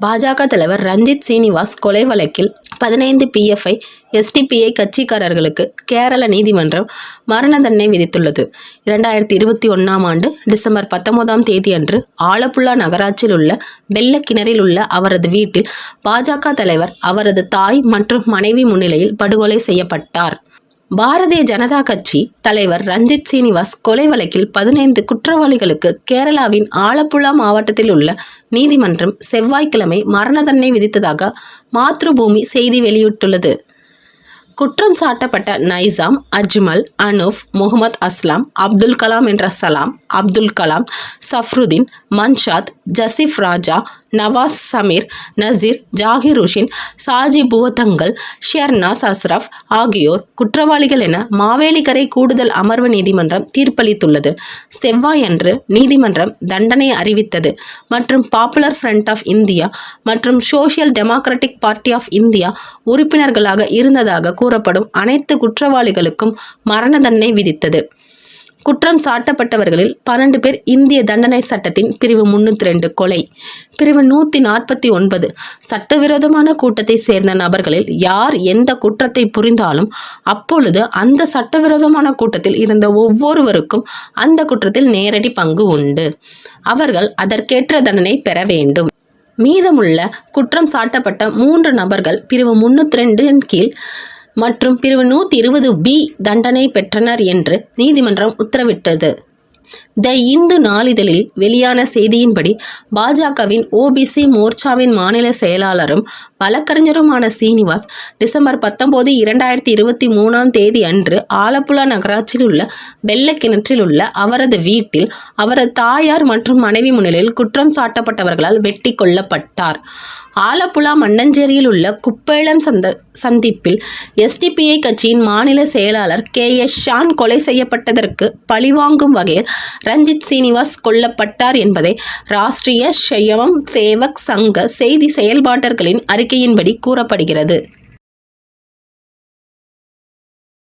பாஜக தலைவர் ரஞ்சித் சீனிவாஸ் கொலை வழக்கில் 15 PFI, SDPI கட்சிக்காரர்களுக்கு கேரள நீதிமன்றம் மரண தண்டனை விதித்துள்ளது. 2021ஆம் ஆண்டு டிசம்பர் 19ஆம் தேதியன்று ஆலப்புழா நகராட்சியில் உள்ள வெள்ளக்கிணறில் உள்ள அவரது வீட்டில் பாஜக தலைவர், அவரது தாய் மற்றும் மனைவி முன்னிலையில் படுகொலை செய்யப்பட்டார். பாரதிய ஜனதா கட்சி தலைவர் ரஞ்சித் சீனிவாஸ் கொலை வழக்கில் 15 குற்றவாளிகளுக்கு கேரளாவின் ஆலப்புழா மாவட்டத்தில் உள்ள நீதிமன்றம் செவ்வாய்க்கிழமை மரண தண்டனை விதித்ததாக மாத்ருபூமி செய்தி வெளியிட்டுள்ளது. குற்றம் சாட்டப்பட்ட நைசாம், அஜ்மல், அனூப், முகமது அஸ்லாம், அப்துல் கலாம் என்ற சலாம், அப்துல் கலாம், சஃப்ருதீன், மன்ஷாத், ஜசிப் ராஜா, நவாஸ், சமீர், நசீர், ஜாகிர் உஷின், சாஜி புவதங்கல், ஷெர்னாஸ் அஸ்ரப் ஆகியோர் குற்றவாளிகள் என மாவேலிக்கரை கூடுதல் அமர்வு நீதிமன்றம் தீர்ப்பளித்துள்ளது. செவ்வாயன்று நீதிமன்றம் தண்டனை அறிவித்தது மற்றும் பாப்புலர் ஃப்ரண்ட் ஆஃப் இந்தியா மற்றும் social democratic party of India உறுப்பினர்களாக இருந்ததாக கூறப்படும் அனைத்து குற்றவாளிகளுக்கும் மரண தண்டனை விதித்தது. குற்றம் சாட்டப்பட்டவர்களில் 12 பேர் இந்திய தண்டனை சட்டத்தின் பிரிவு 302 கொலை, பிரிவு 149 சட்டவிரோதமான கூட்டத்தை சேர்ந்த நபர்களில் யார் எந்த குற்றத்தை புரிந்தாலும் அப்பொழுது அந்த சட்டவிரோதமான கூட்டத்தில் இருந்த ஒவ்வொருவருக்கும் அந்த குற்றத்தில் நேரடி பங்கு உண்டு. அவர்கள் அதற்கேற்ற தண்டனை பெற வேண்டும். மீதமுள்ள குற்றம் சாட்டப்பட்ட 3 நபர்கள் பிரிவு 302 கீழ் மற்றும் பிரிவு 120B தண்டனை பெற்றனர் என்று நீதிமன்றம் உத்தரவிட்டது. த இந்து நாளிதழில் வெளியான செய்தியின்படி பாஜகவின் OBC மோர்ச்சாவின் மாநில செயலாளரும் வழக்கறிஞருமான சீனிவாஸ் டிசம்பர் 19, 2023ஆம் தேதி அன்று ஆலப்புழா நகராட்சியில் உள்ள வெள்ளக்கிணற்றில் உள்ள அவரது வீட்டில் அவரது தாயார் மற்றும் மனைவி முன்னிலையில் குற்றம் சாட்டப்பட்டவர்களால் வெட்டி கொல்லப்பட்டார். ஆலப்புழா மண்ணஞ்சேரியில் உள்ள குப்பேளம் சந்திப்பில் SDPI கட்சியின் மாநில செயலாளர் KS ஷான் கொலை செய்யப்பட்டதற்கு பழிவாங்கும் வகையில் ரஞ்சித் சீனிவாஸ் கொல்லப்பட்டார் என்பதை ராஷ்டிரிய ஸ்வயம் சேவக் சங்க செய்தி செயல்பாட்டர்களின் அறிக்கையின்படி கூறப்படுகிறது.